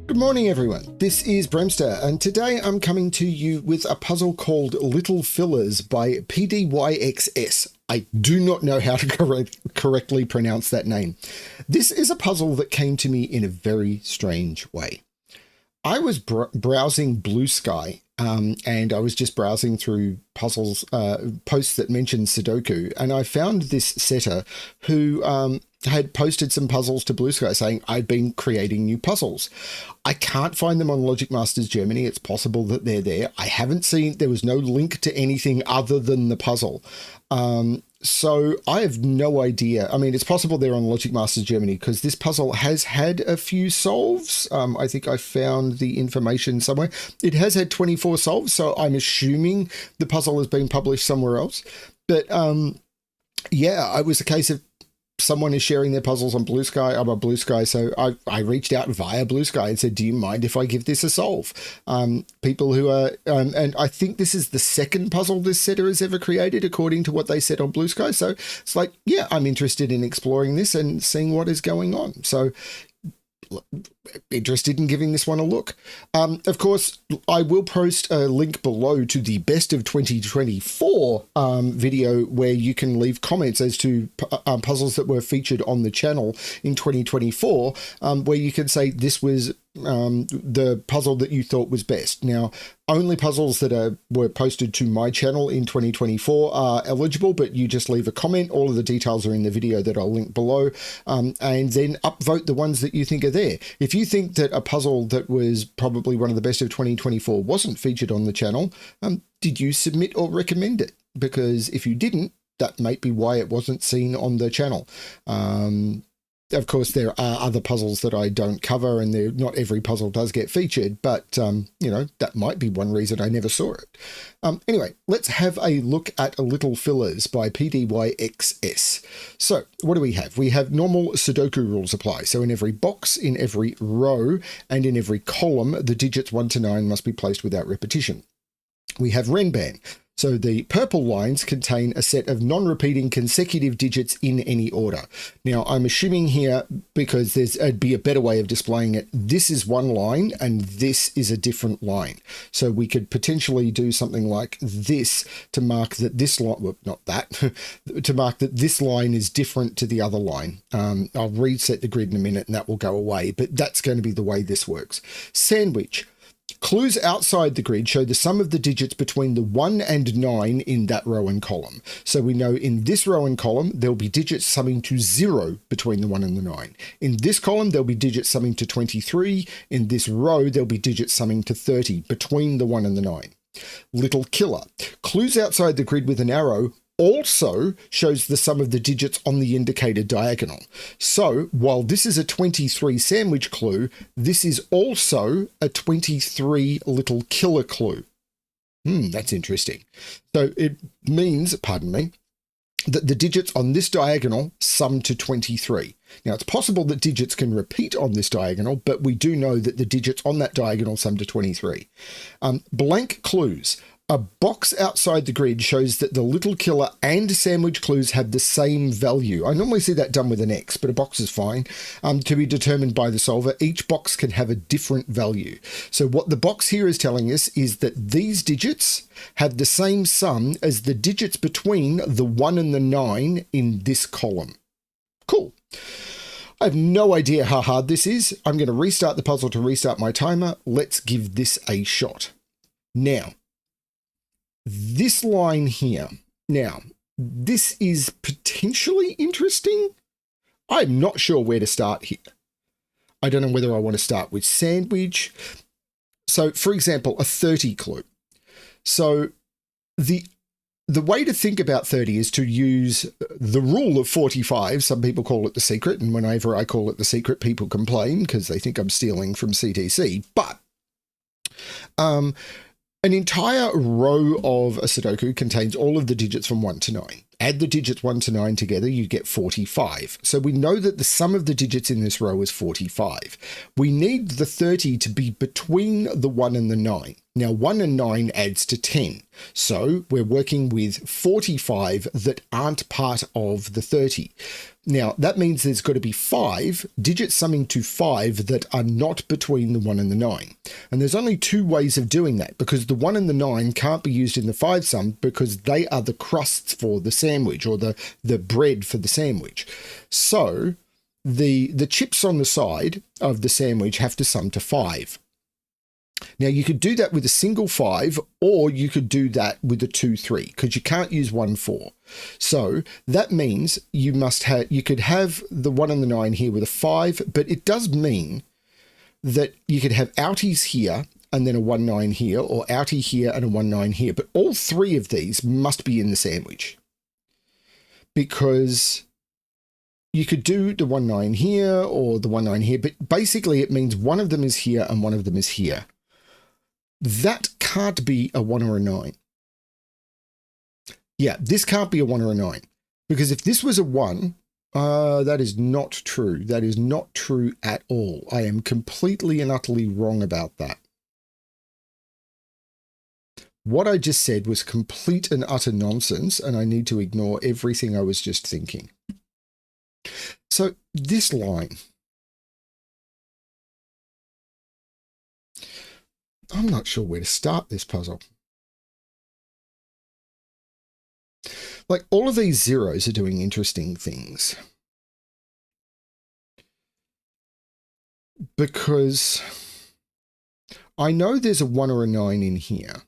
Good morning, everyone. This is BremSter, and today I'm coming to you with a puzzle called Little Fillers by pdyxs. I do not know how to correctly pronounce that name. This is a puzzle that came to me in a very strange way. I was browsing Bluesky, and I was just browsing through puzzles, posts that mentioned Sudoku, and I found this setter who had posted some puzzles to Bluesky saying, I've been creating new puzzles. I can't find them on Logic Masters Germany. It's possible that they're there. I haven't seen, there was no link to anything other than the puzzle. So I have no idea. I mean, it's possible they're on Logic Masters Germany because this puzzle has had a few solves. I think I found the information somewhere. It has had 24 solves, so I'm assuming the puzzle has been published somewhere else. But yeah, it was a case of someone is sharing their puzzles on Bluesky. I'm on Bluesky, so I reached out via Bluesky and said, do you mind if I give this a solve? People who are, and I think this is the second puzzle this setter has ever created, according to what they said on Bluesky. So it's like, yeah, I'm interested in exploring this and seeing what is going on. So interested in giving this one a look. Of course, I will post a link below to the best of 2024 video where you can leave comments as to puzzles that were featured on the channel in 2024, where you can say this was the puzzle that you thought was best. Now, only puzzles that were posted to my channel in 2024 are eligible, but you just leave a comment. All of the details are in the video that I'll link below, and then upvote the ones that you think are there. If you think that a puzzle that was probably one of the best of 2024 wasn't featured on the channel, did you submit or recommend it? Because if you didn't, that might be why it wasn't seen on the channel. Of course, there are other puzzles that I don't cover, and not every puzzle does get featured, but, you know, that might be one reason I never saw it. Anyway, let's have a look at Little Fillers by pdyxs. So what do we have? We have normal Sudoku rules apply. So in every box, in every row, and in every column, the digits 1 to 9 must be placed without repetition. We have Renban. So the purple lines contain a set of non-repeating consecutive digits in any order. Now, I'm assuming here, because it'd be a better way of displaying it, this is one line and this is a different line. So we could potentially do something like this to mark that this line, well, not that, to mark that this line is different to the other line. I'll reset the grid in a minute and that will go away, but that's going to be the way this works. Sandwich. Clues outside the grid show the sum of the digits between the 1 and 9 in that row and column. So we know in this row and column, there'll be digits summing to 0 between the 1 and the 9. In this column, there'll be digits summing to 23. In this row, there'll be digits summing to 30 between the 1 and the 9. Little killer. Clues outside the grid with an arrow also shows the sum of the digits on the indicated diagonal. So while this is a 23 sandwich clue, this is also a 23 little killer clue. That's interesting. So it means, pardon me, that the digits on this diagonal sum to 23. Now, it's possible that digits can repeat on this diagonal, but we do know that the digits on that diagonal sum to 23. Blank clues. A box outside the grid shows that the little killer and sandwich clues have the same value. I normally see that done with an X, but a box is fine. To be determined by the solver, each box can have a different value. So what the box here is telling us is that these digits have the same sum as the digits between the 1 and the 9 in this column. Cool. I have no idea how hard this is. I'm going to restart the puzzle to restart my timer. Let's give this a shot. Now, this line here. Now, this is potentially interesting. I'm not sure where to start here. I don't know whether I want to start with sandwich. So, for example, a 30 clue. So the way to think about 30 is to use the rule of 45. Some people call it the secret, and whenever I call it the secret, people complain because they think I'm stealing from CTC. But an entire row of a Sudoku contains all of the digits from 1 to 9. Add the digits 1 to 9 together, you get 45. So we know that the sum of the digits in this row is 45. We need the 30 to be between the 1 and the 9. Now 1 and 9 adds to 10. So we're working with 45 that aren't part of the 30. Now that means there's got to be 5 digits summing to 5 that are not between the 1 and the 9. And there's only 2 ways of doing that, because the 1 and the 9 can't be used in the 5 sum because they are the crusts for the sandwich, or the bread for the sandwich. So the chips on the side of the sandwich have to sum to 5. Now you could do that with a single 5, or you could do that with a 2, 3, because you can't use 1, 4. So that means you could have the 1 and the 9 here with a 5, but it does mean that you could have outies here and then a 1, 9 here, or outie here and a 1, 9 here. But all 3 of these must be in the sandwich, because you could do the 1, 9 here or the 1, 9 here, but basically it means one of them is here and one of them is here. That can't be a 1 or a 9. Yeah, this can't be a 1 or a 9, because if this was a 1, that is not true. That is not true at all. I am completely and utterly wrong about that. What I just said was complete and utter nonsense, and I need to ignore everything I was just thinking. So this line, I'm not sure where to start this puzzle. Like, all of these zeros are doing interesting things, because I know there's a 1 or a 9 in here.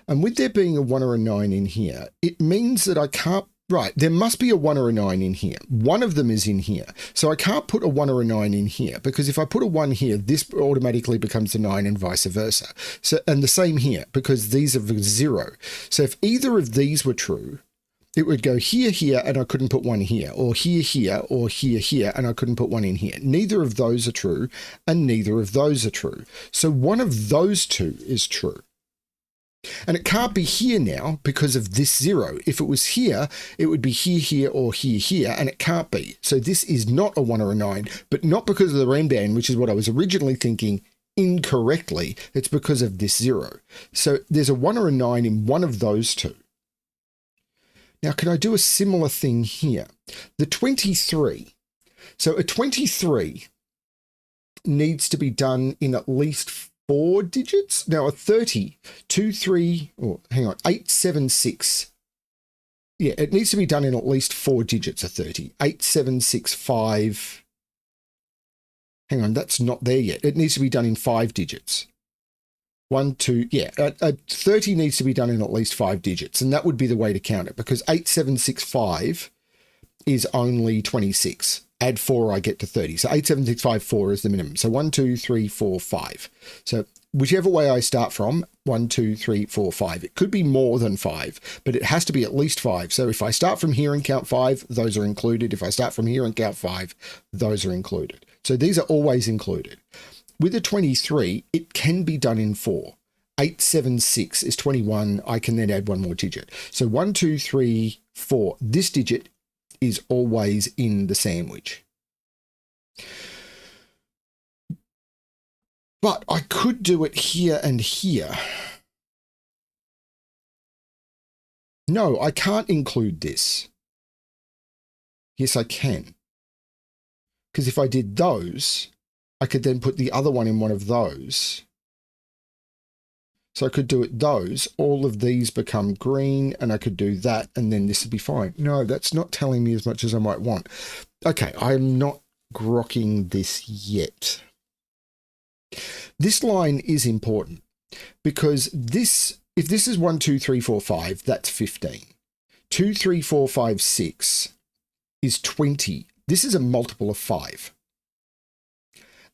And with there being a 1 or a 9 in here, it means that I can't, right, there must be a 1 or a 9 in here. One of them is in here. So I can't put a 1 or a 9 in here, because if I put a 1 here, this automatically becomes a 9 and vice versa. So, and the same here, because these are 0. So if either of these were true, it would go here, here, and I couldn't put 1 here, or here, here, or here, here, and I couldn't put 1 in here. Neither of those are true, and neither of those are true. So one of those 2 is true. And it can't be here now because of this 0. If it was here, it would be here, here, or here, here, and it can't be. So this is not a 1 or a 9, but not because of the Renban, which is what I was originally thinking incorrectly. It's because of this 0. So there's a 1 or a 9 in one of those 2. Now, can I do a similar thing here? The 23. So a 23 needs to be done in at least 4 digits. Now a 30, 2, 3, oh, hang on, 8, 7, 6. Yeah, it needs to be done in at least 4 digits, a 30. 8, 7, 6, 5. Hang on, that's not there yet. It needs to be done in 5 digits. 1, 2, yeah. A 30 needs to be done in at least 5 digits, and that would be the way to count it, because 8, 7, 6, 5 is only 26. Add 4, I get to 30. So 8, 7, 6, 5, 4 is the minimum. So 1, 2, 3, 4, 5. So whichever way I start from, 1, 2, 3, 4, 5. It could be more than 5, but it has to be at least 5. So if I start from here and count 5, those are included. If I start from here and count 5, those are included. So these are always included. With a 23, it can be done in 4. 8, 7, 6 is 21. I can then add one more digit. So 1, 2, 3, 4. This digit is always in the sandwich. But I could do it here and here. No, I can't include this. Yes, I can. Because if I did those, I could then put the other one in one of those. So I could do it those. All of these become green, and I could do that, and then this would be fine. No, that's not telling me as much as I might want. Okay, I'm not grokking this yet. This line is important, because this, if this is 1, 2, 3, 4, 5, that's 15. 2, 3, 4, 5, 6 is 20. This is a multiple of 5.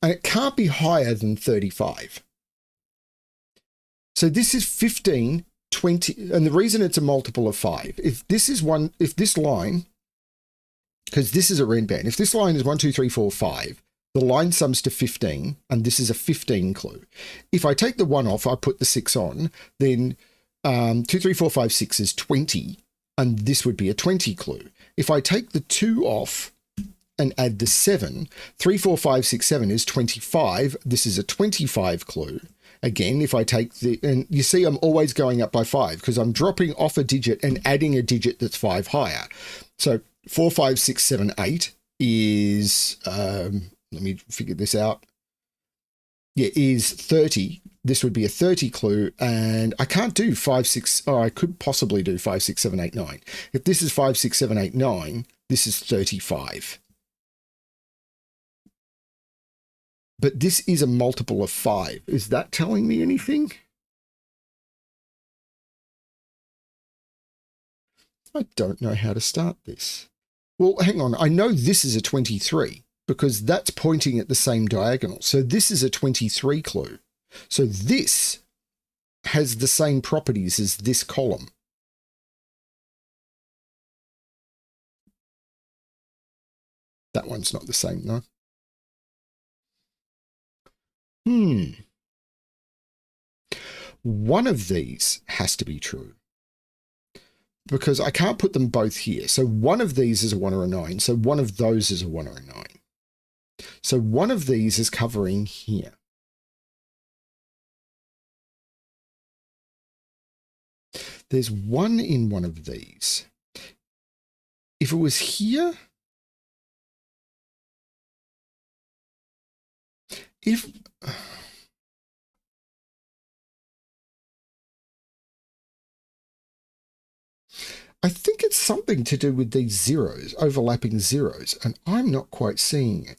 And it can't be higher than 35. So this is 15, 20, and the reason it's a multiple of 5, if this line, because this is a Renban, if this line is 1, 2, 3, 4, 5, the line sums to 15, and this is a 15 clue. If I take the 1 off, I put the 6 on, then 2, 3, 4, 5, 6 is 20, and this would be a 20 clue. If I take the 2 off and add the 7, 3, 4, 5, 6, 7 is 25. This is a 25 clue. Again, if I take and you see I'm always going up by 5 because I'm dropping off a digit and adding a digit that's 5 higher. So 4, 5, 6, 7, 8 is, let me figure this out. Yeah, is 30. This would be a 30 clue, and I can't do 5, 6, or I could possibly do 5, 6, 7, 8, 9. If this is 5, 6, 7, 8, 9, this is 35. But this is a multiple of 5. Is that telling me anything? I don't know how to start this. Well, hang on. I know this is a 23 because that's pointing at the same diagonal. So this is a 23 clue. So this has the same properties as this column. That one's not the same, though. One of these has to be true because I can't put them both here. So one of these is a 1 or a 9. So one of those is a 1 or a 9. So one of these is covering here. There's 1 in one of these. If it was here, I think it's something to do with these zeros, overlapping zeros, and I'm not quite seeing it.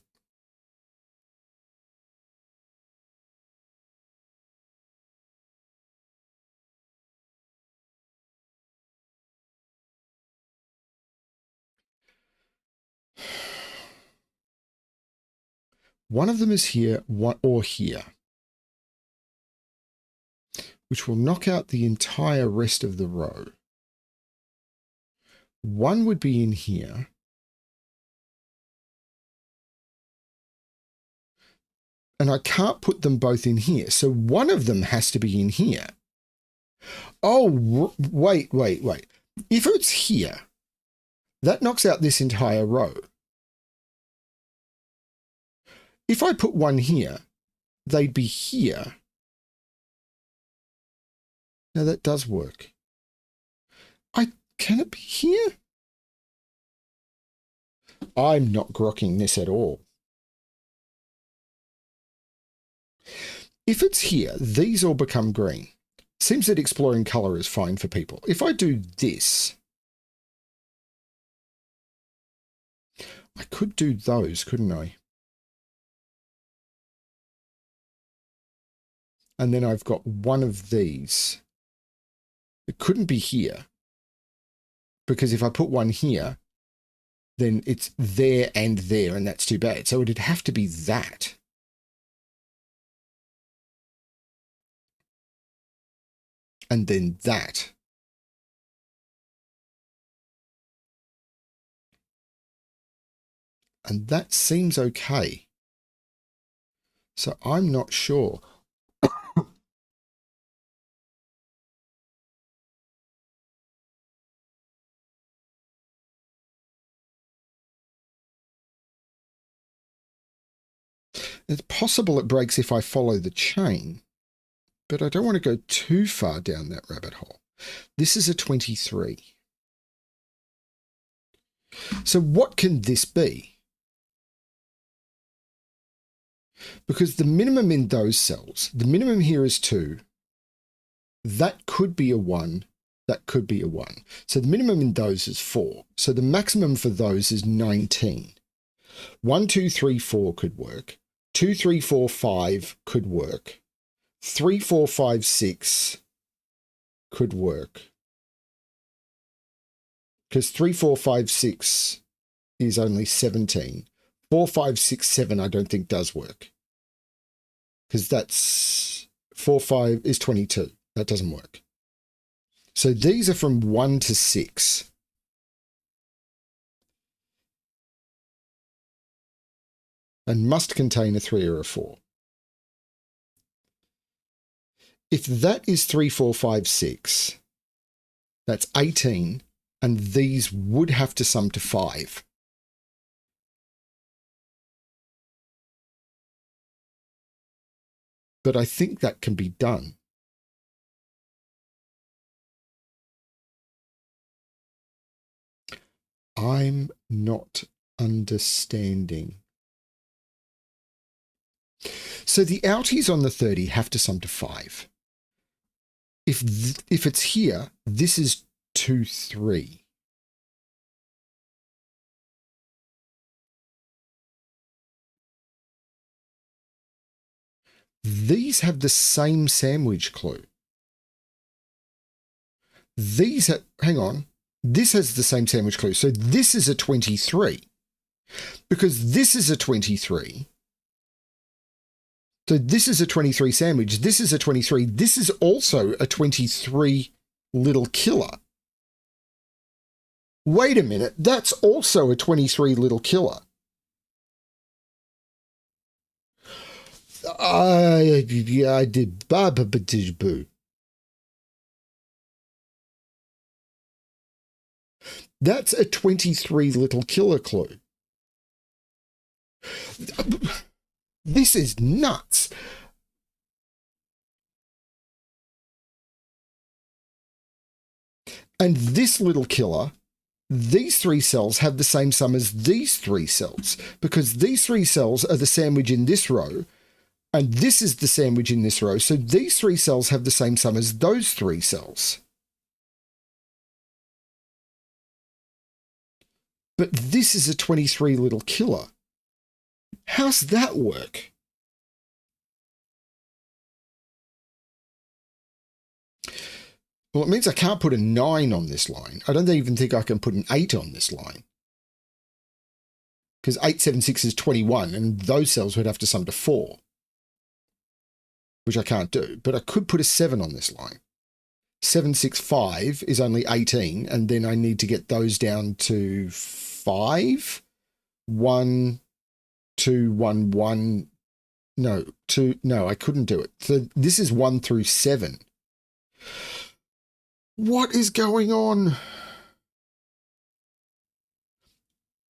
One of them is here, one or here, which will knock out the entire rest of the row. One would be in here. And I can't put them both in here. So one of them has to be in here. Oh, wait. If it's here, that knocks out this entire row. If I put one here, they'd be here. Now that does work. Can it be here? I'm not grokking this at all. If it's here, these all become green. Seems that exploring color is fine for people. If I do this, I could do those, couldn't I? And then I've got one of these. It couldn't be here, because if I put one here, then it's there, and that's too bad. So it'd have to be that. And then that. And that seems okay. So I'm not sure. It's possible it breaks if I follow the chain, but I don't want to go too far down that rabbit hole. This is a 23. So what can this be? Because the minimum in those cells, the minimum here is 2. That could be a 1. That could be a 1. So the minimum in those is 4. So the maximum for those is 19. 1, 2, 3, 4 could work. 2, 3, 4, 5 could work. 3, 4, 5, 6 could work. Because 3, 4, 5, 6 is only 17. 4, 5, 6, 7 I don't think does work. Because that's 4, 5 is 22. That doesn't work. So these are from 1 to 6. And must contain a 3 or a 4. If that is 3, 4, 5, 6, that's 18, and these would have to sum to 5. but I think that can be done. I'm not understanding. So the outies on the 30 have to sum to 5. If it's here, this is 2, 3. These have the same sandwich clue. Hang on. This has the same sandwich clue. So this is a 23. Because this is a 23. So this is a 23 sandwich. This is a 23. This is also a 23 little killer. Wait a minute. That's also a 23 little killer. I did boo. That's a 23 little killer clue. This is nuts. And this little killer, these 3 cells have the same sum as these 3 cells, because these 3 cells are the sandwich in this row, and this is the sandwich in this row. So these 3 cells have the same sum as those 3 cells. But this is a 23 little killer. How's that work? Well, it means I can't put a 9 on this line. I don't even think I can put an 8 on this line. Because 8, 7, 6 is 21, and those cells would have to sum to 4. Which I can't do. But I could put a 7 on this line. 7, 6, 5 is only 18, and then I need to get those down to 5. 1, 2, 1, 1. No, 2. No, I couldn't do it. So this is 1 through 7. What is going on?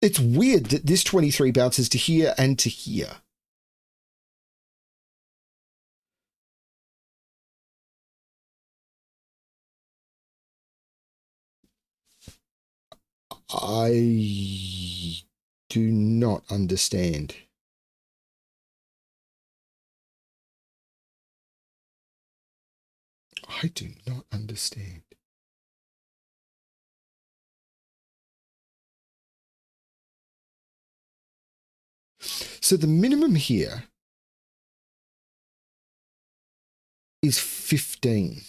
It's weird that this 23 bounces to here and to here. I do not understand. I do not understand. So the minimum here is 15.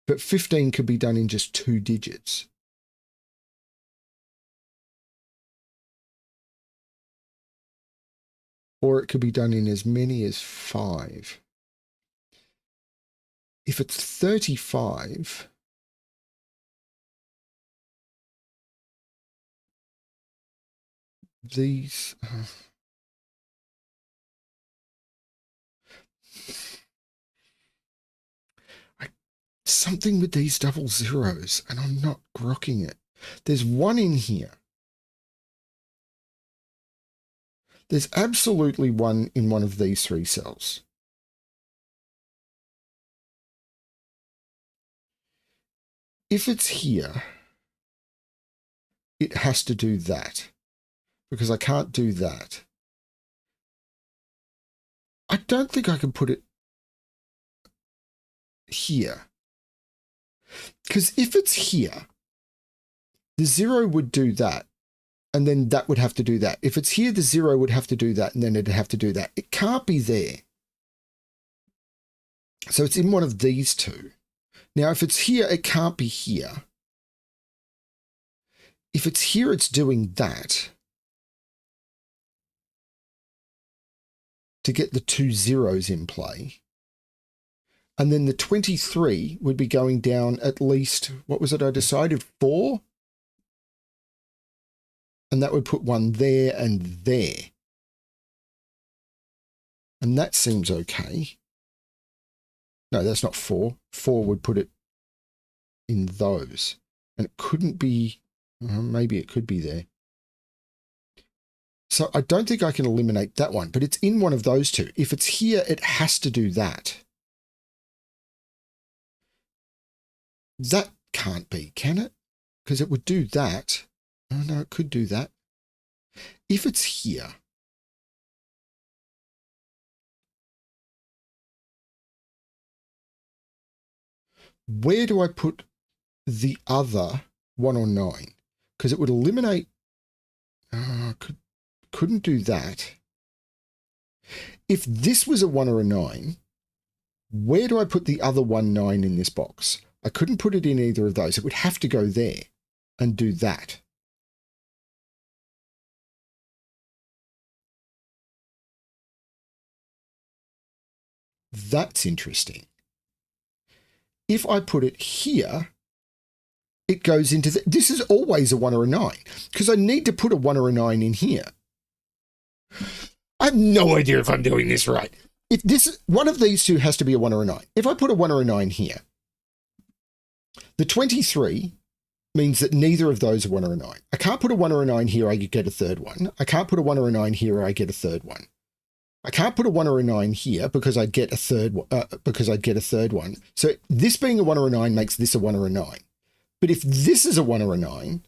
But 15 could be done in just 2 digits. Or it could be done in as many as 5. If it's 35, these... something with these double zeros, and I'm not grokking it. There's 1 in here. There's absolutely 1 in one of these 3 cells. If it's here, it has to do that, because I can't do that. I don't think I can put it here. Because if it's here, the 0 would do that, and then that would have to do that. If it's here, the 0 would have to do that, and then it'd have to do that. It can't be there. So it's in one of these 2. Now, if it's here, it can't be here. If it's here, it's doing that to get the 2 zeros in play. And then the 23 would be going down at least, what was it I decided, 4? And that would put 1 there and there. And that seems okay. No, that's not 4. 4 would put it in those. And it couldn't be, maybe it could be there. So I don't think I can eliminate that one, but it's in one of those two. If it's here, it has to do that. That can't be, can it? Because it would do that. Oh, no, it could do that. If it's here, where do I put the other 1 or 9? Because it would eliminate... couldn't do that. If this was a 1 or a 9, where do I put the other 1, 9 in this box? I couldn't put it in either of those. It would have to go there and do that. That's interesting. If I put it here, it goes into this is always a 1 or a 9 because I need to put a 1 or a 9 in here. I have no idea if I'm doing this right. If this, one of these two has to be a 1 or a 9. If I put a 1 or a 9 here, the 23 means that neither of those are 1 or a 9. I can't put a 1 or a 9 here, I get a third one. I can't put a 1 or a 9 here, I get a third one. I can't put a 1 or a 9 here because I'd get a third one. So this being a 1 or a 9 makes this a 1 or a 9. But if this is a 1 or a 9,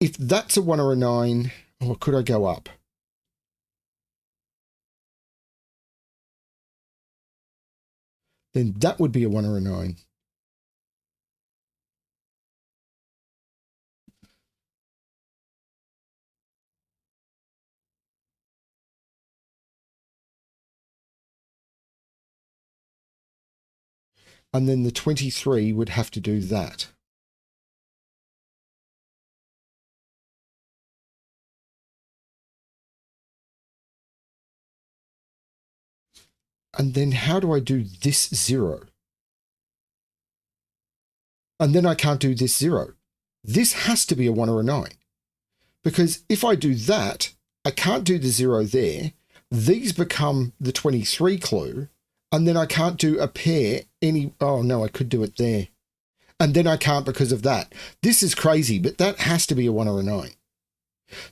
if that's a 1 or a 9, or could I go up? Then that would be a 1 or a 9. And then the 23 would have to do that. And then how do I do this 0? And then I can't do this 0. This has to be a 1 or a 9. Because if I do that, I can't do the 0 there. These become the 23 clue. And then I can't do a pair any... Oh, no, I could do it there. And then I can't because of that. This is crazy, but that has to be a 1 or a 9.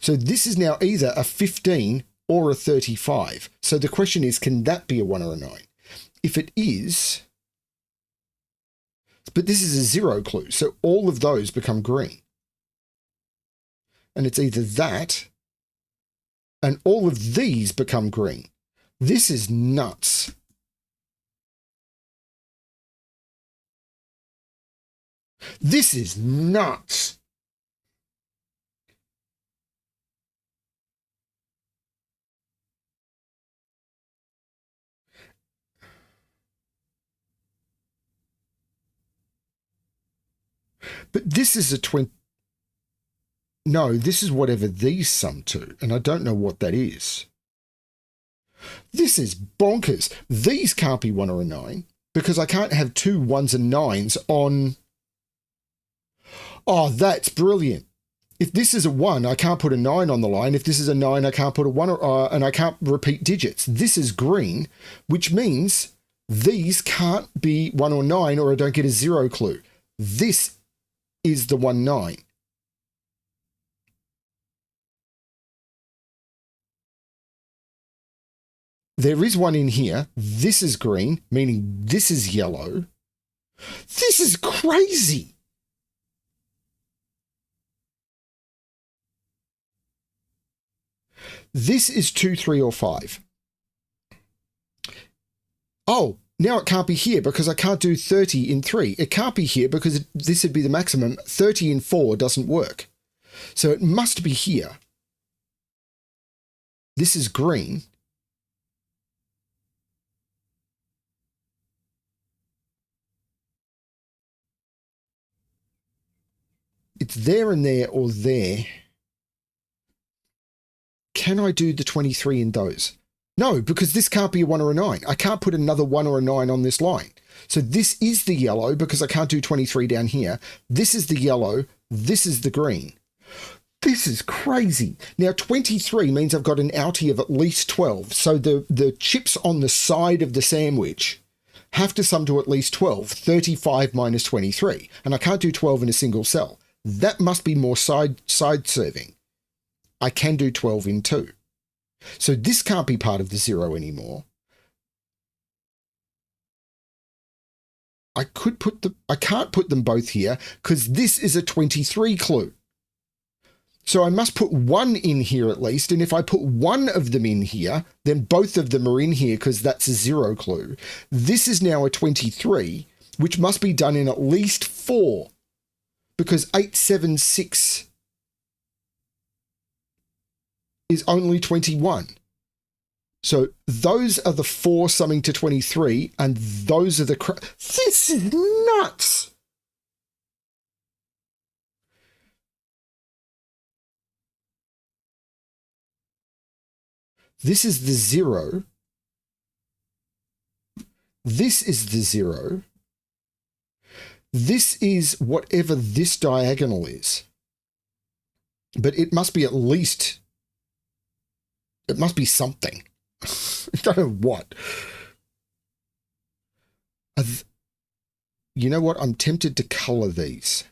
So this is now either a 15 or a 35. So the question is, can that be a 1 or a 9? If it is... But this is a 0 clue, so all of those become green. And it's either that, and all of these become green. This is nuts. This is nuts. But this is a 20. No, this is whatever these sum to, and I don't know what that is. This is bonkers. These can't be 1 or a 9 because I can't have 2 1s and 9s on... Oh, that's brilliant. If this is a 1, I can't put a 9 on the line. If this is a 9, I can't put a 1, and I can't repeat digits. This is green, which means these can't be 1 or 9 or I don't get a 0 clue. This is the 1 9. There is one in here. This is green, meaning this is yellow. This is crazy. This is 2, 3, or 5. Oh, now it can't be here because I can't do 30 in 3. It can't be here because this would be the maximum. 30 in 4 doesn't work. So it must be here. This is green. It's there and there or there. Can I do the 23 in those? No, because this can't be a 1 or a 9. I can't put another 1 or a 9 on this line. So this is the yellow because I can't do 23 down here. This is the yellow. This is the green. This is crazy. Now 23 means I've got an outie of at least 12. So the chips on the side of the sandwich have to sum to at least 12. 35 minus 23. And I can't do 12 in a single cell. That must be more side serving. I can do 12 in 2. So this can't be part of the 0 anymore. I can't put them both here because this is a 23 clue. So I must put 1 in here at least. And if I put one of them in here, then both of them are in here because that's a 0 clue. This is now a 23, which must be done in at least 4 because 876 is only 21. So those are the 4 summing to 23, and those are the... This is nuts! This is the 0. This is the 0. This is whatever this diagonal is. But it must be at least... It must be something. I don't know what. You know what? I'm tempted to color these.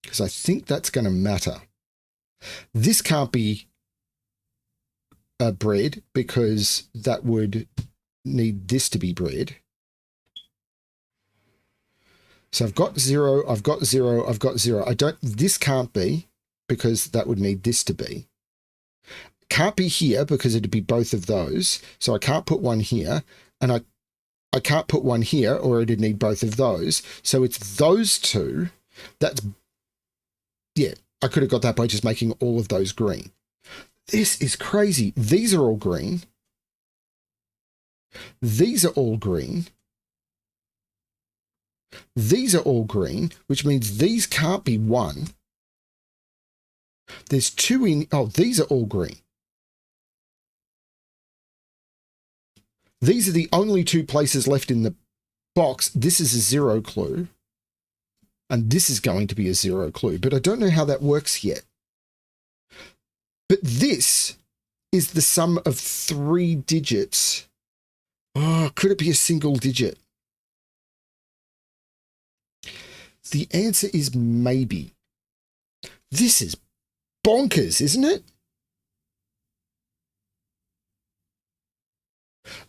Because I think that's going to matter. This can't be bread because that would need this to be bread. So I've got 0, I've got 0, I've got 0. This can't be because that would need this to be. Can't be here because it'd be both of those. So I can't put 1 here, and I can't put 1 here or it'd need both of those. So it's those 2. That's, yeah, I could have got that by just making all of those green. This is crazy. These are all green. These are all green. These are all green, which means these can't be 1. There's 2 in... Oh, these are all green. These are the only 2 places left in the box. This is a 0 clue. And this is going to be a 0 clue. But I don't know how that works yet. But this is the sum of 3 digits. Oh, could it be a single digit? The answer is maybe. This is bonkers, isn't it?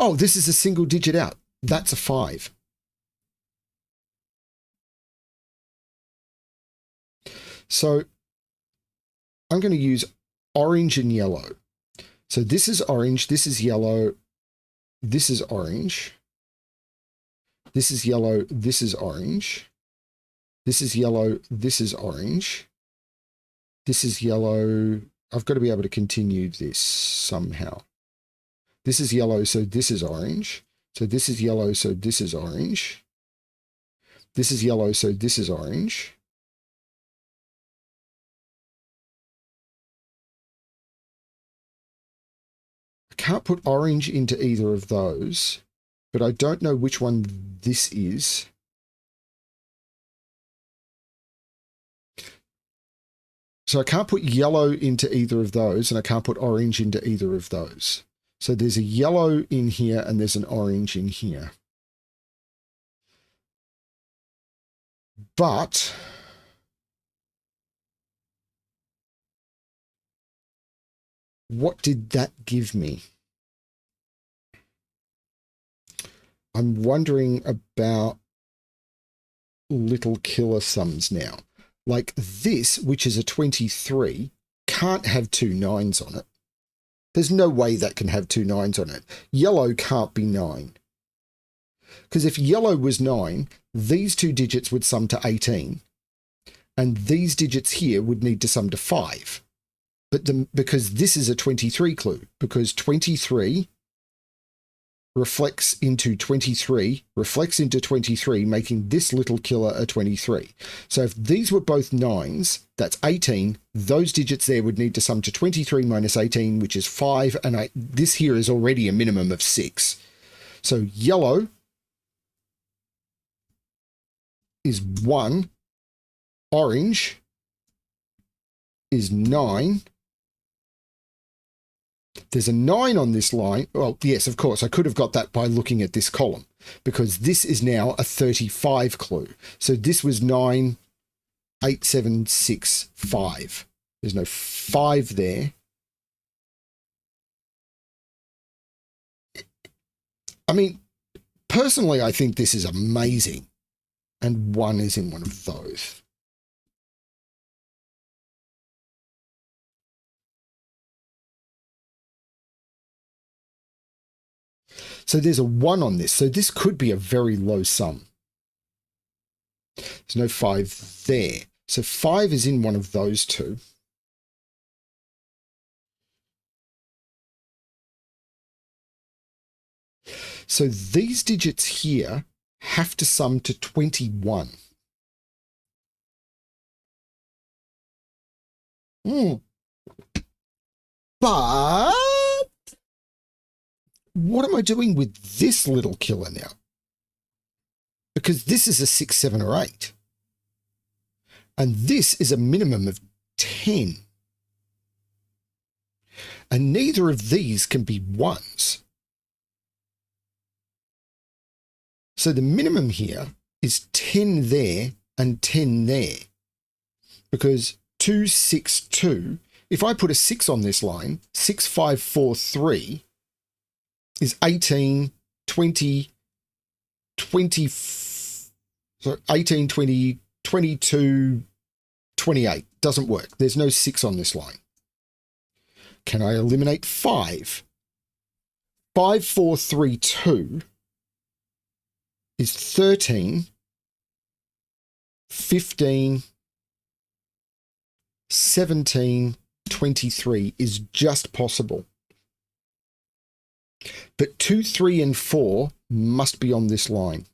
Oh, this is a single digit out. That's a 5. So I'm going to use orange and yellow. So this is orange, this is yellow, this is orange. This is yellow, this is orange. This is yellow, this is orange. This is yellow. I've got to be able to continue this somehow. This is yellow, so this is orange. So this is yellow, so this is orange. This is yellow, so this is orange. I can't put orange into either of those, but I don't know which one this is. So I can't put yellow into either of those, and I can't put orange into either of those. So there's a yellow in here, and there's an orange in here. But what did that give me? I'm wondering about little killer sums now. Like this, which is a 23, can't have 2 9s on it. There's no way that can have 2 9s on it. Yellow can't be 9. Because if yellow was 9, these 2 digits would sum to 18. And these digits here would need to sum to 5. But because this is a 23 clue, because 23 reflects into 23, making this little killer a 23. So if these were both 9s, that's 18. Those digits there would need to sum to 23 minus 18, which is 5. And this here is already a minimum of 6. So yellow is 1. Orange is 9. There's a 9 on this line. Well, yes, of course, I could have got that by looking at this column, because this is now a 35 clue. So this was 9, 8, 7, 6, 5. There's no 5 there. I mean, personally, I think this is amazing. And 1 is in one of those. So there's a 1 on this. So this could be a very low sum. There's no 5 there. So 5 is in one of those two. So these digits here have to sum to 21. But what am I doing with this little killer now? Because this is a 6, 7, or 8. And this is a minimum of 10. And neither of these can be 1s. So the minimum here is 10 there and 10 there. Because 2, 6, 2, if I put a 6 on this line, 6, 5, 4, 3 is 18, 20, 20, so 18, 20, 22, 28. Doesn't work. There's no 6 on this line. Can I eliminate 5? 5, 4, 3, 2 is 13, 15, 17, 23 is just possible. But 2, 3, and 4 must be on this line.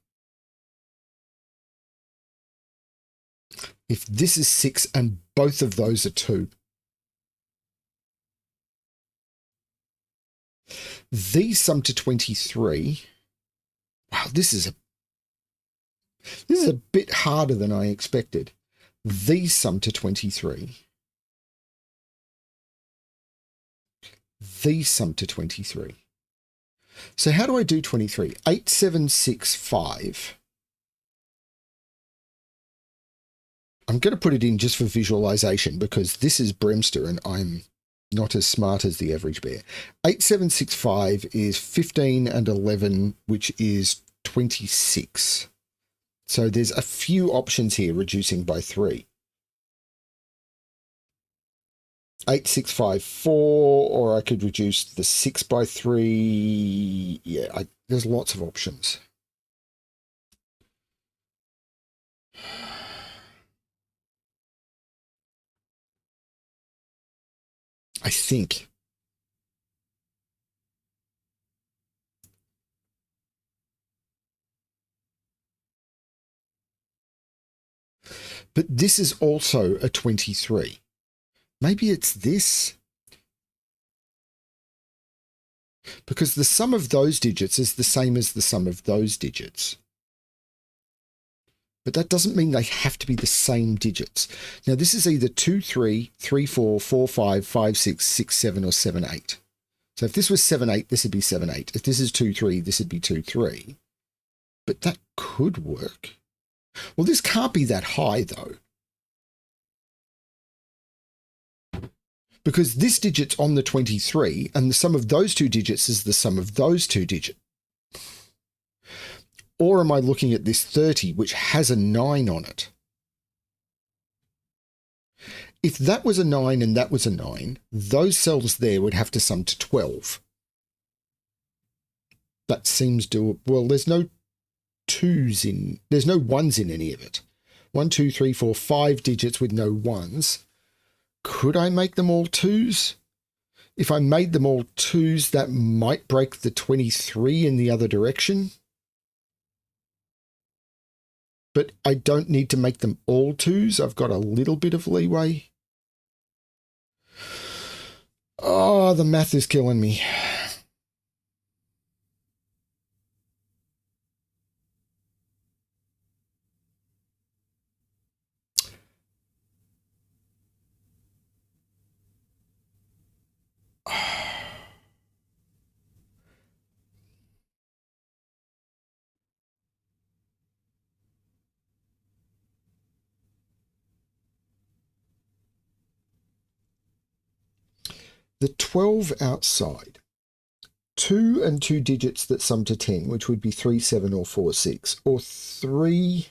If this is 6 and both of those are 2. These sum to 23. Wow, this is a bit harder than I expected. These sum to 23. These sum to 23. So how do I do 23? 8, 7, 6, 5. I'm going to put it in just for visualization because this is BremSter and I'm not as smart as the average bear. 8, 7, 6, 5 is 15 and 11, which is 26. So there's a few options here reducing by 3. 8, 6, 5, 4, or I could reduce the 6 by 3. Yeah, there's lots of options. I think. But this is also a 23. Maybe it's this. Because the sum of those digits is the same as the sum of those digits. But that doesn't mean they have to be the same digits. Now, this is either 2, 3, 3, 4, 4, 5, 5, 6, 6, 7, or 7, 8. So if this was 7, 8, this would be 7, 8. If this is 2, 3, this would be 2, 3. But that could work. Well, this can't be that high, though. Because this digit's on the 23, and the sum of those two digits is the sum of those two digits. Or am I looking at this 30, which has a 9 on it? If that was a 9 and that was a 9, those cells there would have to sum to 12. That seems doable. Well, there's no 2s in, there's no 1s in any of it. 1, 2, 3, 4, 5 digits with no 1s. Could I make them all 2s? If I made them all 2s, that might break the 23 in the other direction. But I don't need to make them all 2s. I've got a little bit of leeway. Oh, the math is killing me. The 12 outside. 2 and 2 digits that sum to 10, which would be 3, 7, or 4, 6. Or 3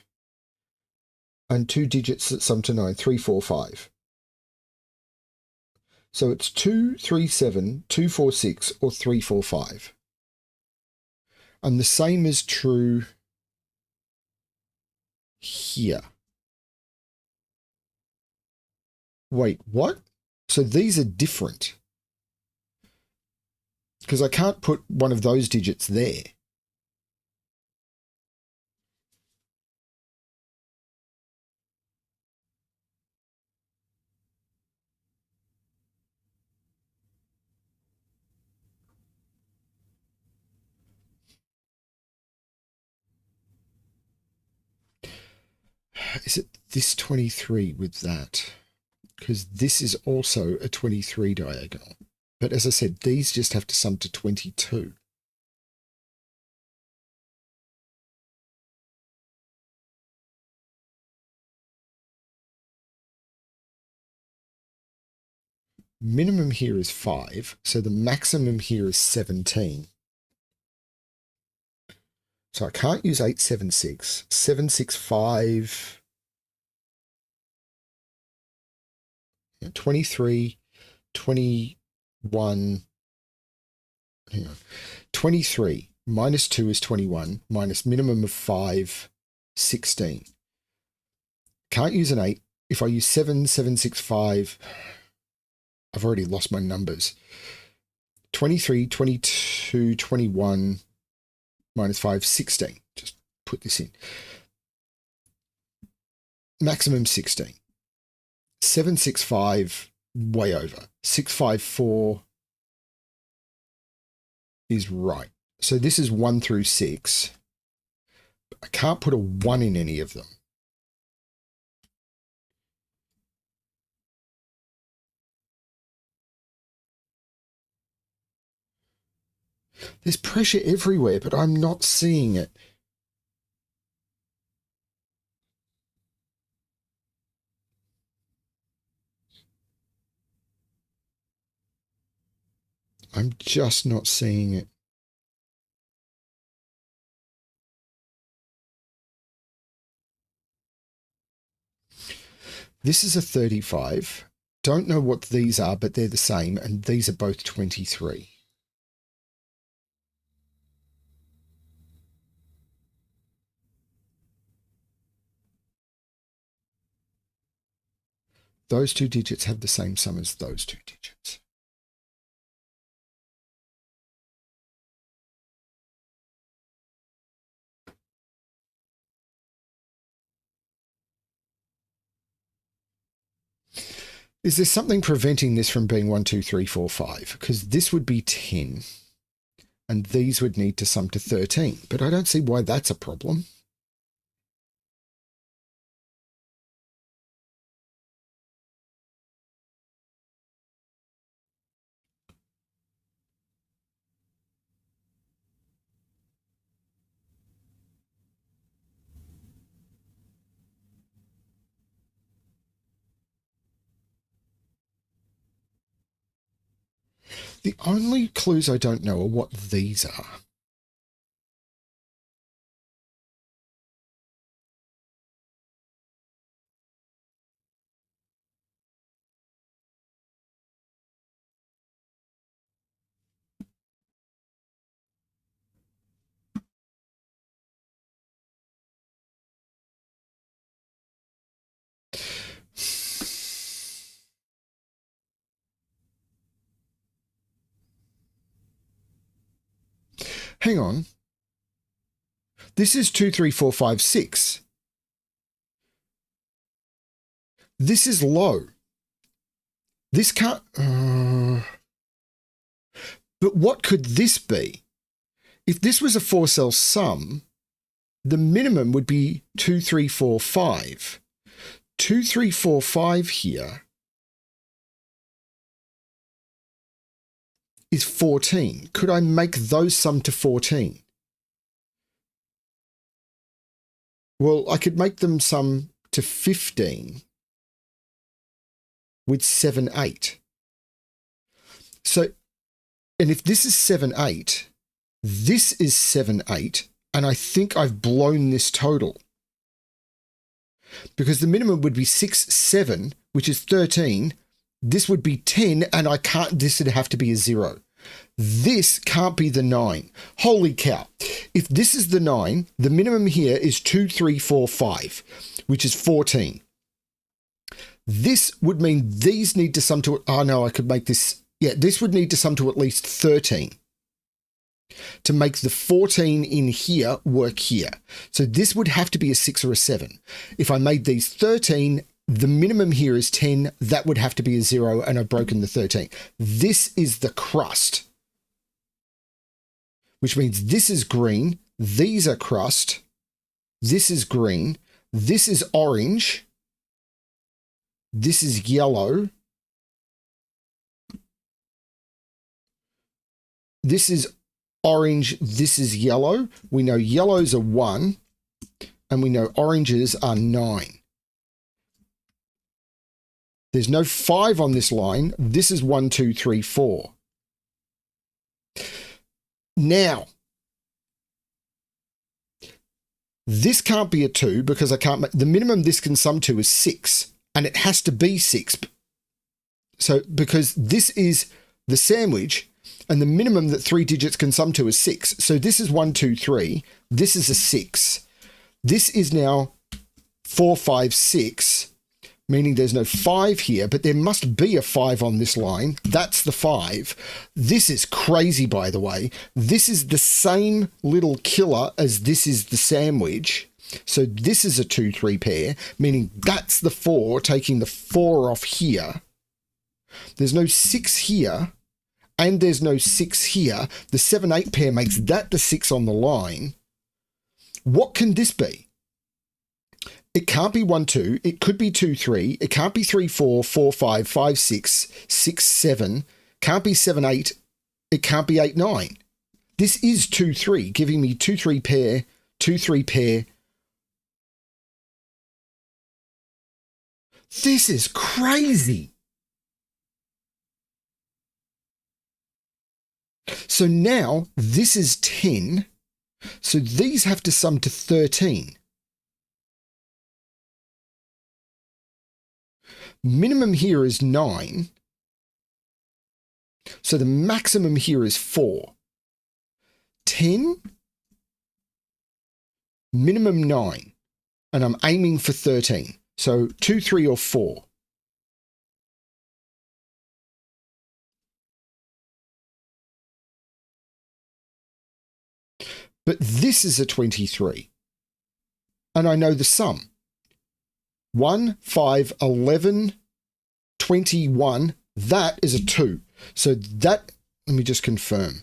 and 2 digits that sum to 9, 3, 4, 5. So it's 2, 3, 7, 2, 4, 6, or 3, 4, 5. And the same is true here. Wait, what? So these are different. Because I can't put one of those digits there. Is it this 23 with that? Because this is also a 23 diagonal. But as I said, these just have to sum to 22. Minimum here is 5, so the maximum here is 17. So I can't use 876. 765, 23, 21, hang on, 23 minus 2 is 21, minus minimum of 5, 16. Can't use an 8. If I use 7, 765, I've already lost my numbers. 23, 22, 21, minus 5, 16. Just put this in. Maximum 16. 765, way over. 654 is right. So this is 1 through 6. I can't put a 1 in any of them. There's pressure everywhere, but I'm not seeing it. I'm just not seeing it. This is a 35. Don't know what these are, but they're the same, and these are both 23. Those two digits have the same sum as those two digits. Is there something preventing this from being 1, 2, 3, 4, 5? Because this would be 10, and these would need to sum to 13, but I don't see why that's a problem. The only clues I don't know are what these are. Hang on. This is 2, 3, 4, 5, 6. This is low. This can't... but what could this be? If this was a 4-cell sum, the minimum would be 2, 3, 4, 5. 2, 3, 4, 5 here is 14. Could I make those sum to 14? Well, I could make them sum to 15 with 7, 8. So, and if this is 7, 8, this is 7, 8, and I think I've blown this total. Because the minimum would be 6, 7, which is 13. This would be 10, and I can't, this would have to be a 0. This can't be the 9. Holy cow. If this is the 9, the minimum here is 2, 3, 4, 5, which is 14. This would mean these need to sum to, oh no, I could make this, yeah, this would need to sum to at least 13 to make the 14 in here work here. So this would have to be a 6 or a 7. If I made these 13, the minimum here is 10, that would have to be a 0, and I've broken the 13. This is the crust, which means this is green, these are crust, this is green, this is orange, this is yellow, this is orange, this is yellow. We know yellows are 1, and we know oranges are 9. There's no 5 on this line. This is 1, 2, 3, 4. Now, this can't be a 2 because I can't make, the minimum this can sum to is 6, and it has to be 6. So, because this is the sandwich, and the minimum that 3 digits can sum to is 6. So this is 1, 2, 3. This is a 6. This is now 4, 5, 6. Meaning there's no 5 here, but there must be a 5 on this line. That's the 5. This is crazy, by the way. This is the same little killer as this is the sandwich. So this is a 2, 3 pair, meaning that's the 4, taking the 4 off here. There's no 6 here, and there's no 6 here. The 7, 8 pair makes that the 6 on the line. What can this be? It can't be 1, 2. It could be 2, 3. It can't be 3, 4, 4, 5, 5, 6, 6, 7. Can't be 7, 8. It can't be 8, 9. This is 2, 3, giving me 2, 3 pair, 2, 3 pair. This is crazy. So now this is 10. So these have to sum to 13. Minimum here is 9. So the maximum here is 4. 10, minimum 9. And I'm aiming for 13. So 2, 3, or 4. But this is a 23. And I know the sum. 1, 5, 11, 21. That is a 2. So that, let me just confirm.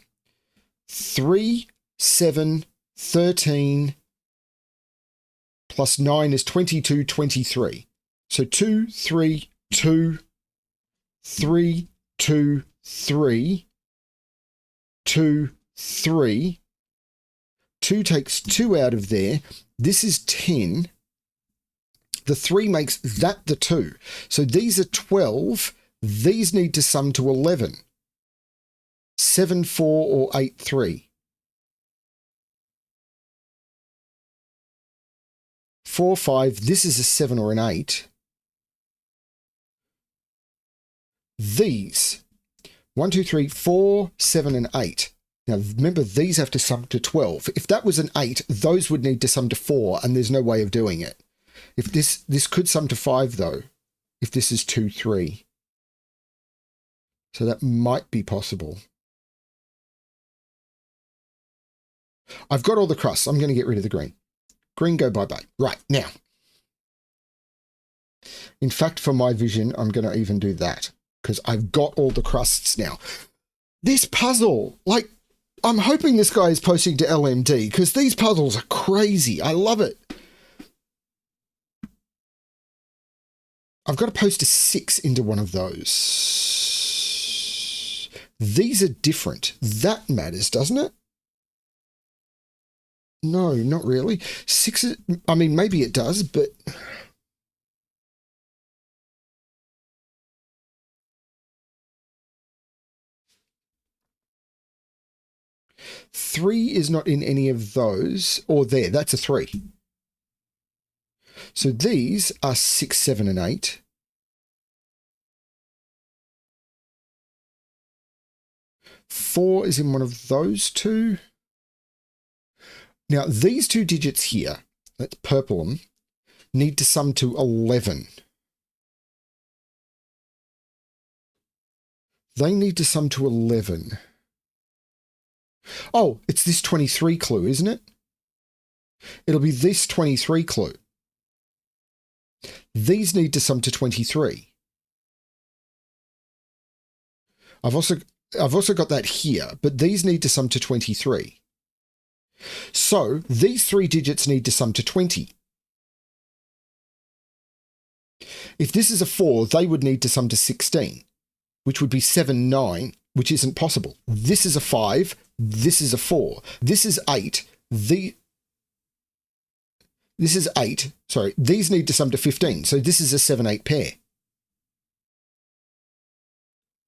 3, 7, 13, plus 9 is 22, 23. So 2, 3, 2, 3, 2, 3, 2, 3. 2 takes 2 out of there. This is 10. The 3 makes that the 2. So these are 12. These need to sum to 11. 7, 4, or 8, 3. 4, 5. This is a 7 or an 8. These. 1, 2, 3, 4, 7, and 8. Now, remember, these have to sum to 12. If that was an 8, those would need to sum to 4, and there's no way of doing it. If this could sum to 5, though, if this is 2, 3. So that might be possible. I've got all the crusts. I'm going to get rid of the green. Green, go bye-bye. Right, now. In fact, for my vision, I'm going to even do that, because I've got all the crusts now. This puzzle, like, I'm hoping this guy is posting to LMD, because these puzzles are crazy. I love it. I've got to post a 6 into one of those. These are different. That matters, doesn't it? No, not really. 6 is, I mean, maybe it does, but... 3 is not in any of those, or there, that's a 3. So these are 6, 7, and 8. Four is in one of those two. Now, these two digits here, let's purple them, need to sum to 11. They need to sum to 11. Oh, it's this 23 clue, isn't it? It'll be this 23 clue. These need to sum to 23. I've also got that here, but these need to sum to 23. So these 3 digits need to sum to 20. If this is a 4, they would need to sum to 16, which would be 7, 9, which isn't possible. This is a 5. This is a 4. This is 8. This is 8. Sorry, these need to sum to 15. So this is a 7, 8 pair.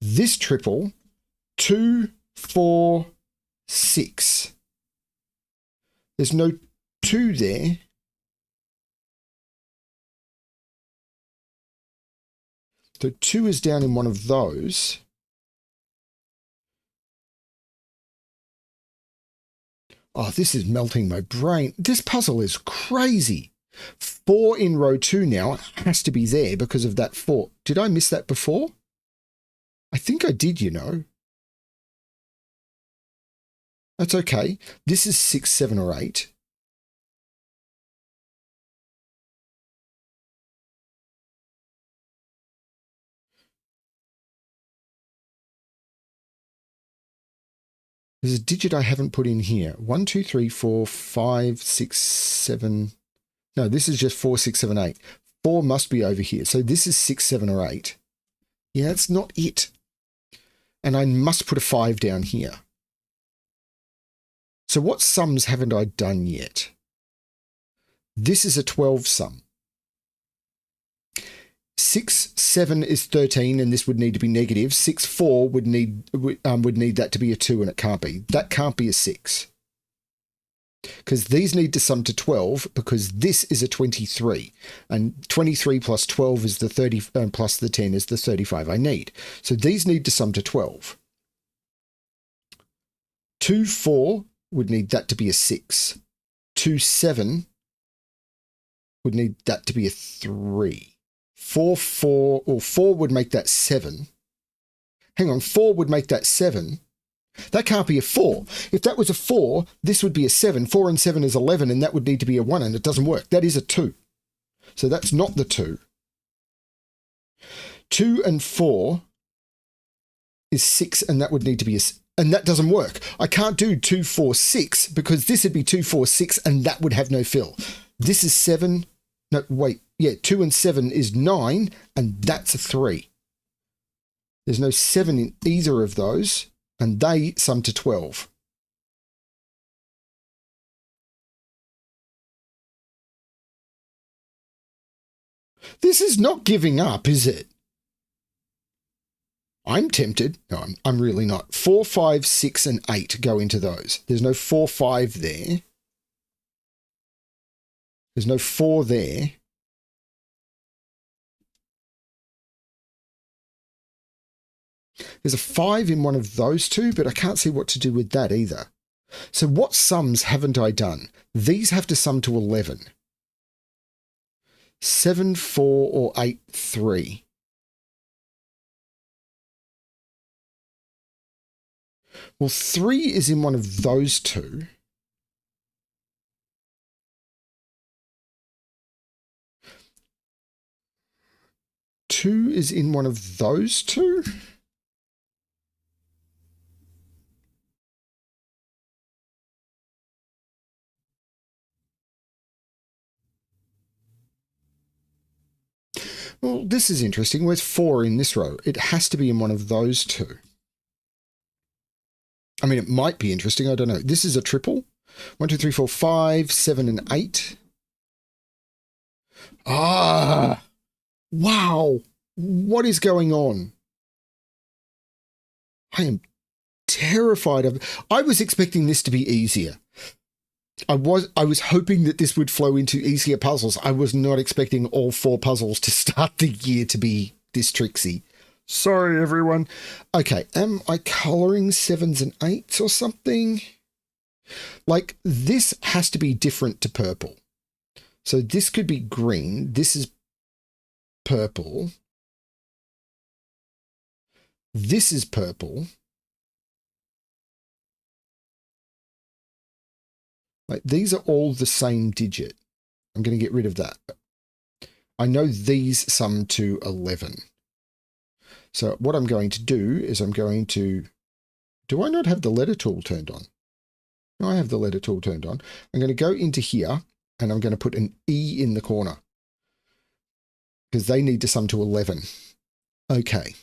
This triple, 2, 4, 6. There's no 2 there. So 2 is down in one of those. Oh, this is melting my brain. This puzzle is crazy. 4 in row 2 now has to be there because of that 4. Did I miss that before? I think I did, you know. That's okay. This is 6, 7, or 8. There's a digit I haven't put in here. 1, 2, 3, 4, 5, 6, 7. No, this is just 4, 6, 7, 8. 4 must be over here. So this is 6, 7, or 8. Yeah, that's not it. And I must put a 5 down here. So what sums haven't I done yet? This is a 12 sum. 6, 7 is 13, and this would need to be negative. 6, 4 would need that to be a 2, and it can't be. That can't be a 6. Because these need to sum to 12, because this is a 23. And 23 plus 12 is the 30, plus the 10 is the 35 I need. So these need to sum to 12. 2, 4 would need that to be a 6. 2, 7 would need that to be a 3. 4, 4, or 4 would make that 7. Hang on, 4 would make that 7. That can't be a 4. If that was a 4, this would be a 7. 4 and 7 is 11, and that would need to be a 1, and it doesn't work. That is a 2. So that's not the 2. 2 and 4 is 6, and that would need to be a... And that doesn't work. I can't do 2, 4, 6, because this would be 2, 4, 6, and that would have no fill. This is 7... No, wait. Yeah, 2 and 7 is 9, and that's a 3. There's no 7 in either of those, and they sum to 12. This is not giving up, is it? I'm tempted. No, I'm really not. 4, 5, 6, and 8 go into those. There's no 4, 5 there. There's no 4 there. There's a 5 in one of those two, but I can't see what to do with that either. So what sums haven't I done? These have to sum to 11. 7, 4, or 8, 3. Well, 3 is in one of those two. Two is in one of those two. Well, this is interesting. Where's 4 in this row? It has to be in one of those two. I mean, it might be interesting. I don't know. This is a triple. 1, 2, 3, 4, 5, 7, and 8. Ah, wow. What is going on? I am terrified of. I was expecting this to be easier. I was hoping that this would flow into easier puzzles. I was not expecting all 4 puzzles to start the year to be this tricksy. Sorry, everyone. Okay, am I coloring 7s and 8s or something? Like, this has to be different to purple. So this could be green. This is purple. This is purple. Like, these are all the same digit. I'm going to get rid of that. I know these sum to 11. So what I'm going to do is I'm going to... Do I not have the letter tool turned on? No, I have the letter tool turned on. I'm going to go into here and I'm going to put an E in the corner because they need to sum to 11. Okay.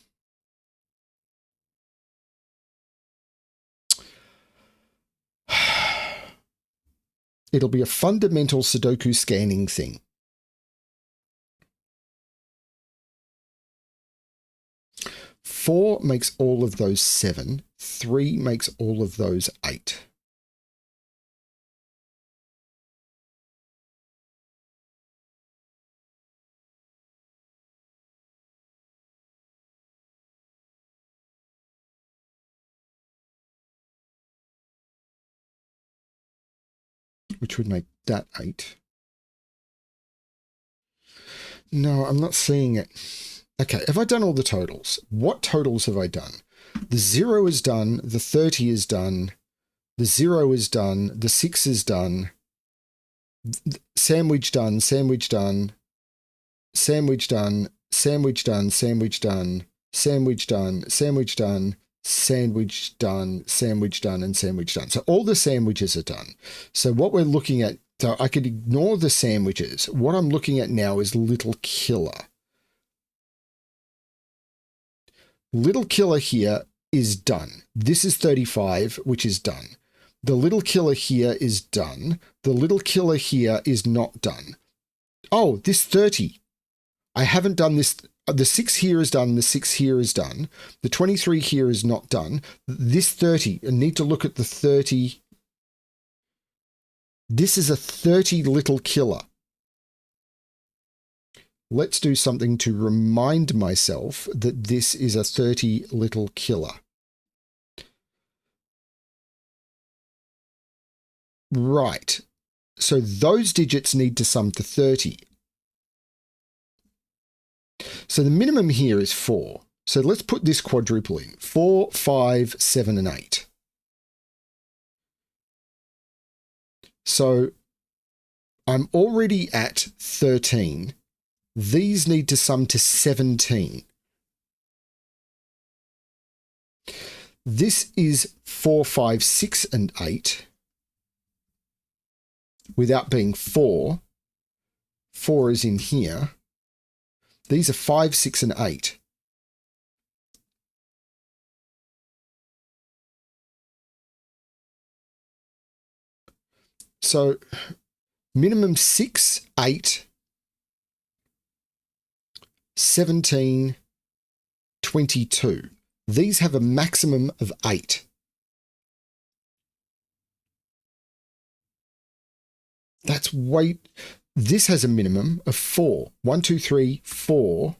It'll be a fundamental Sudoku scanning thing. Four makes all of those 7. 3 makes all of those 8. Which would make that 8. No, I'm not seeing it. Okay, have I done all the totals? What totals have I done? The 0 is done, the 30 is done, the 0 is done, the 6 is done, sandwich done, sandwich done, sandwich done, sandwich done, sandwich done, sandwich done, sandwich done, sandwich done, sandwich done, and sandwich done. So all the sandwiches are done. So what we're looking at, so I could ignore the sandwiches. What I'm looking at now is Little Killer. Little Killer here is done. This is 35, which is done. The Little Killer here is done. The Little Killer here is not done. Oh, this 30. I haven't done this. The 6 here is done. The 6 here is done. The 23 here is not done. This 30, I need to look at the 30. This is a 30 Little Killer. Let's do something to remind myself that this is a 30 Little Killer. Right. So those digits need to sum to 30. So the minimum here is 4. So let's put this quadruple in. 4, 5, 7, and 8. So I'm already at 13. These need to sum to 17. This is 4, 5, 6, and 8. Without being 4. 4 is in here. These are 5, 6, and 8. So minimum 6, 8, 17, 22. These have a maximum of 8. That's way... This has a minimum of 4. 1, 2, 3, 4.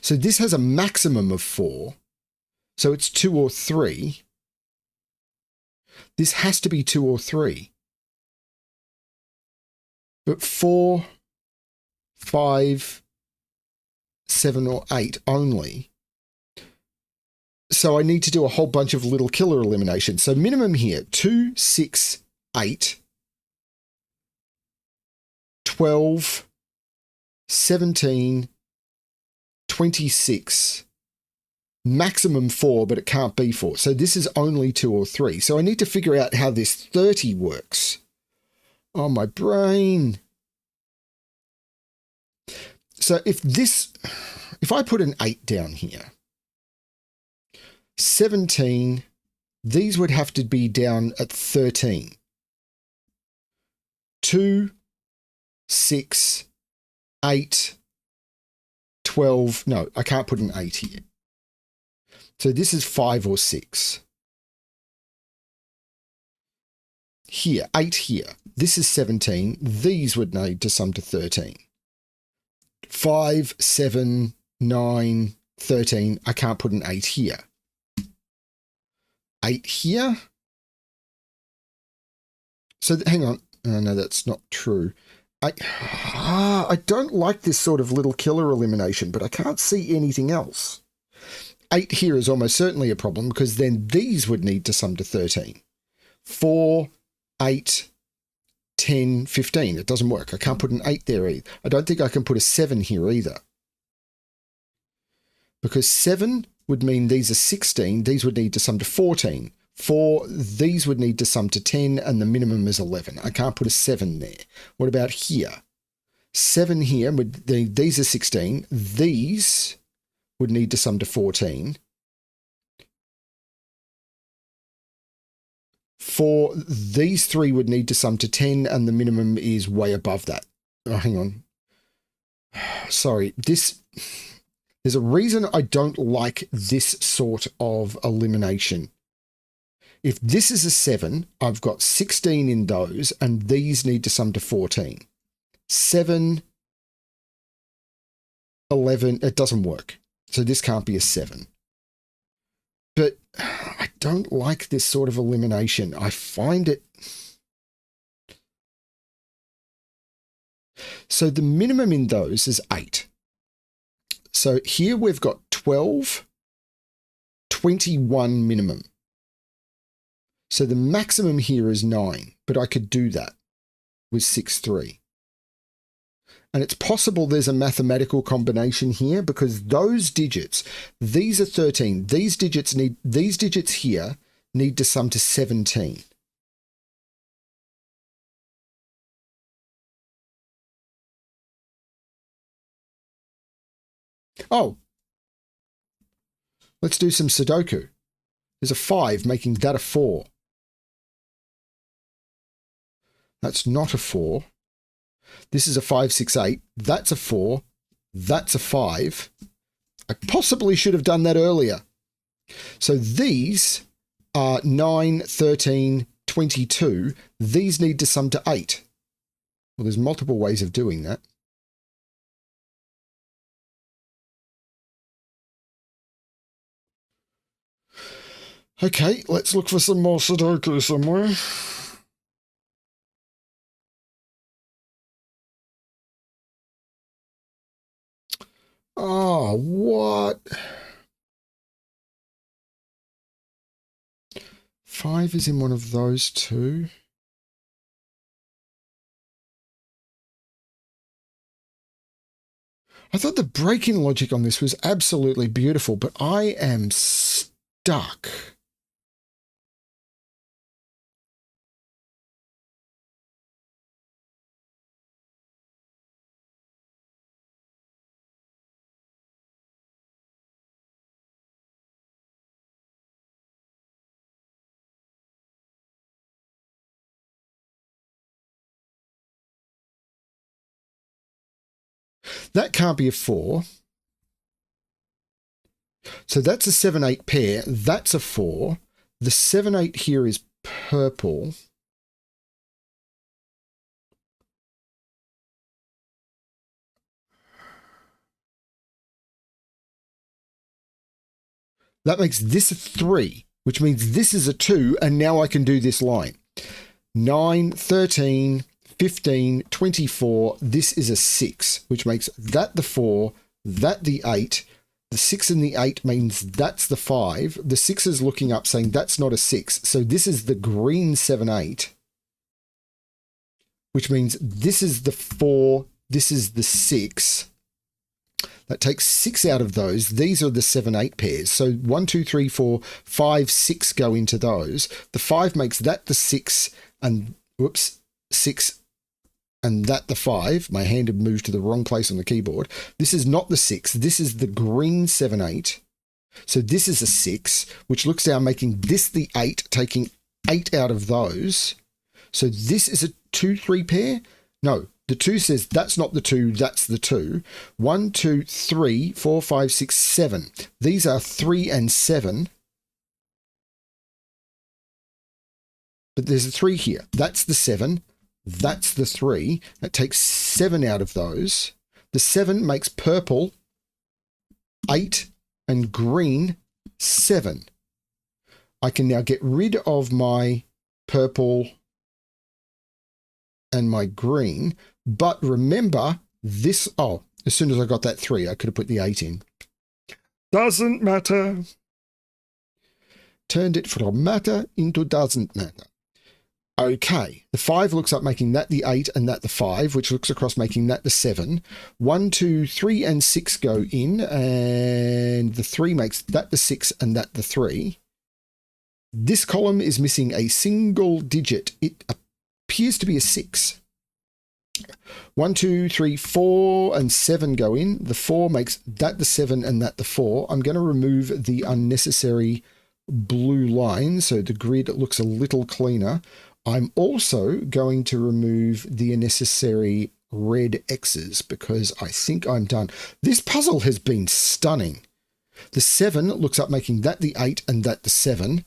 So this has a maximum of 4. So it's 2 or 3. This has to be 2 or 3. But 4, 5, 7, or 8 only. So I need to do a whole bunch of Little Killer eliminations. So minimum here, 2, 6, 8, 12, 17, 26, maximum 4, but it can't be 4. So this is only 2 or 3. So I need to figure out how this 30 works. Oh, my brain. So if I put an 8 down here, 17, these would have to be down at 13. 2, 6, 8, 12. No, I can't put an 8 here. So this is 5 or 6. Here, 8 here. This is 17. These would need to sum to 13. 5, 7, 9, 13. I can't put an 8 here. 8 here. So hang on. Oh, no, that's not true. I don't like this sort of little killer elimination, but I can't see anything else. 8 here is almost certainly a problem because then these would need to sum to 13. 4, 8, 10, 15. It doesn't work. I can't put an 8 there either. I don't think I can put a 7 here either. Because 7 would mean these are 16. These would need to sum to 14. 4, these would need to sum to 10, and the minimum is 11. I can't put a 7 there. What about here? 7 here, these are 16. These would need to sum to 14. 4, these 3 would need to sum to 10, and the minimum is way above that. Oh, hang on. Sorry, there's a reason I don't like this sort of elimination. If this is a 7, I've got 16 in those, and these need to sum to 14. 7, 11, it doesn't work. So this can't be a 7. But I don't like this sort of elimination. I find it... So the minimum in those is 8. So here we've got 12, 21 minimum. So the maximum here is 9, but I could do that with 6, 3. And it's possible there's a mathematical combination here because those digits, these are 13. These digits here need to sum to 17. Oh, let's do some Sudoku. There's a 5, making that a 4. That's not a 4. This is a 5, 6, 8. That's a 4. That's a 5. I possibly should have done that earlier. So these are 9, 13, 22. These need to sum to 8. Well, there's multiple ways of doing that. Okay, let's look for some more Sudoku somewhere. Oh, what? 5 is in one of those two. I thought the break-in logic on this was absolutely beautiful, but I am stuck. That can't be a 4. So that's a 7, 8 pair. That's a 4. The 7, 8 here is purple. That makes this a 3, which means this is a 2, and now I can do this line. 9, 13, 15, 24, this is a 6, which makes that the 4, that the 8, the 6 and the 8 means that's the 5. The 6 is looking up saying that's not a 6. So this is the green 7, 8, which means this is the 4, this is the 6. That takes 6 out of those. These are the 7, 8 pairs. So 1, 2, 3, 4, 5, 6 go into those. The 5 makes that the 6 and, whoops, 6 and that the 5. My hand had moved to the wrong place on the keyboard. This is not the 6. This is the green 7, 8. So this is a 6, which looks down, making this the 8, taking 8 out of those. So this is a 2, 3 pair. No, The 2 says that's not the 2, that's the 2. 1, 2, 3, 4, 5, 6, 7. These are 3 and 7. But there's a 3 here. That's the 7. That's the 3. That takes 7 out of those. The 7 makes purple 8 and green 7. I can now get rid of my purple and my green. But remember this. Oh, as soon as I got that 3, I could have put the 8 in. Doesn't matter. Turned it from matter into doesn't matter. Okay, the 5 looks up making that the 8 and that the 5, which looks across making that the 7. 1, 2, 3 and 6 go in, and the 3 makes that the 6 and that the 3. This column is missing a single digit. It appears to be a 6. 1, 2, 3, 4 and 7 go in. The 4 makes that the 7 and that the 4. I'm going to remove the unnecessary blue line so the grid looks a little cleaner. I'm also going to remove the unnecessary red X's because I think I'm done. This puzzle has been stunning. The 7 looks up making that the 8 and that the 7.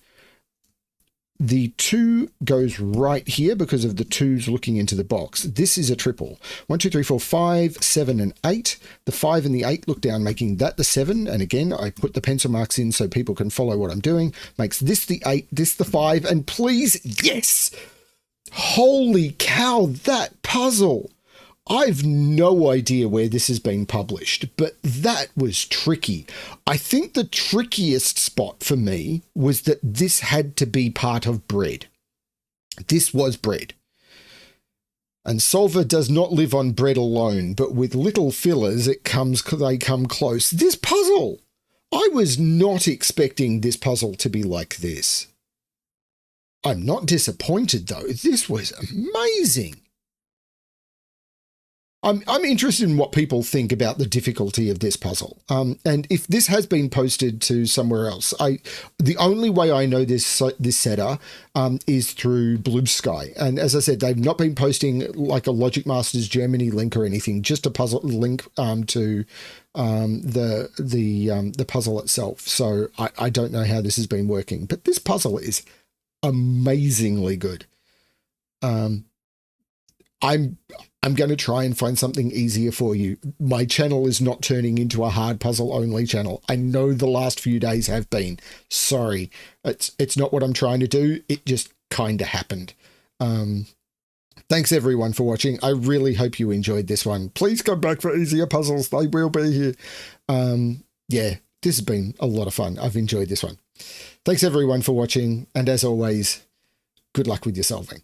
The 2 goes right here because of the 2's looking into the box. This is a triple. 1, 2, 3, 4, 5, 7 and 8. The 5 and the 8 look down making that the 7. And again, I put the pencil marks in so people can follow what I'm doing. Makes this the 8, this the 5. And please, yes! Holy cow, that puzzle! I've no idea where this has been published, but that was tricky. I think the trickiest spot for me was that this had to be part of bread. This was bread. And Solver does not live on bread alone, but with little fillers, they come close. This puzzle! I was not expecting this puzzle to be like this. I'm not disappointed, though. This was amazing. I'm interested in what people think about the difficulty of this puzzle. And if this has been posted to somewhere else, the only way I know this setter is through Bluesky. And as I said, they've not been posting like a Logic Masters Germany link or anything, just a puzzle link to the puzzle itself. So I don't know how this has been working, but this puzzle is amazingly good. I'm going to try and find something easier for you. My channel is not turning into a hard puzzle only channel. I know the last few days have been. Sorry. It's not what I'm trying to do. It just kind of happened. Thanks everyone for watching. I really hope you enjoyed this one. Please come back for easier puzzles. They will be here. Yeah, this has been a lot of fun. I've enjoyed this one. Thanks everyone for watching. And as always, good luck with your solving.